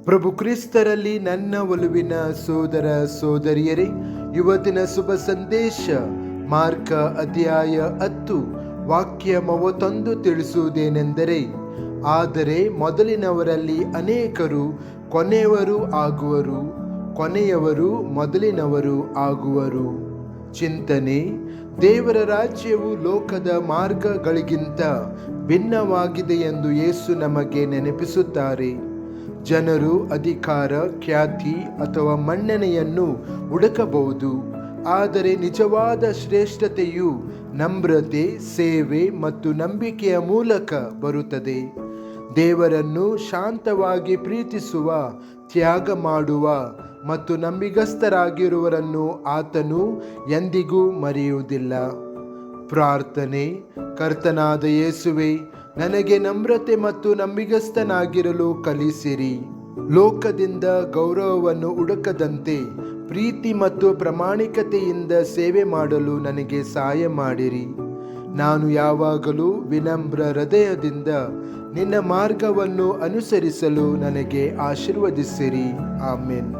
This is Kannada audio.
ಪ್ರಭು ಕ್ರಿಸ್ತರಲ್ಲಿ ನನ್ನ ಒಲುವಿನ ಸೋದರ ಸೋದರಿಯರೇ, ಇವತ್ತಿನ ಶುಭ ಸಂದೇಶ ಮಾರ್ಕ ಅಧ್ಯಾಯ 10 ವಾಕ್ಯ 31 ತಿಳಿಸುವುದೇನೆಂದರೆ, ಆದರೆ ಮೊದಲಿನವರಲ್ಲಿ ಅನೇಕರು ಕೊನೆಯವರು ಆಗುವರು, ಕೊನೆಯವರು ಮೊದಲಿನವರು ಆಗುವರು. ಚಿಂತನೆ: ದೇವರ ರಾಜ್ಯವು ಲೋಕದ ಮಾರ್ಗಗಳಿಗಿಂತ ಭಿನ್ನವಾಗಿದೆ ಎಂದು ಯೇಸು ನಮಗೆ ನೆನಪಿಸುತ್ತಾರೆ. ಜನರು ಅಧಿಕಾರ, ಖ್ಯಾತಿ ಅಥವಾ ಮನ್ನಣೆಯನ್ನು ಹುಡುಕಬಹುದು, ಆದರೆ ನಿಜವಾದ ಶ್ರೇಷ್ಠತೆಯು ನಮ್ರತೆ, ಸೇವೆ ಮತ್ತು ನಂಬಿಕೆಯ ಮೂಲಕ ಬರುತ್ತದೆ. ದೇವರನ್ನು ಶಾಂತವಾಗಿ ಪ್ರೀತಿಸುವ, ತ್ಯಾಗ ಮಾಡುವ ಮತ್ತು ನಂಬಿಗಸ್ತರಾಗಿರುವವರನ್ನು ಆತನು ಎಂದಿಗೂ ಮರೆಯುವುದಿಲ್ಲ. ಪ್ರಾರ್ಥನೆ: ಕರ್ತನಾದ ಯೇಸುವೆ, ನನಗೆ ನಮ್ರತೆ ಮತ್ತು ನಂಬಿಗಸ್ತನಾಗಿರಲು ಕಲಿಸಿರಿ. ಲೋಕದಿಂದ ಗೌರವವನ್ನು ಹುಡುಕದಂತೆ ಪ್ರೀತಿ ಮತ್ತು ಪ್ರಾಮಾಣಿಕತೆಯಿಂದ ಸೇವೆ ಮಾಡಲು ನನಗೆ ಸಹಾಯ ಮಾಡಿರಿ. ನಾನು ಯಾವಾಗಲೂ ವಿನಮ್ರ ಹೃದಯದಿಂದ ನಿನ್ನ ಮಾರ್ಗವನ್ನು ಅನುಸರಿಸಲು ನನಗೆ ಆಶೀರ್ವದಿಸಿರಿ. ಆಮೆನ್.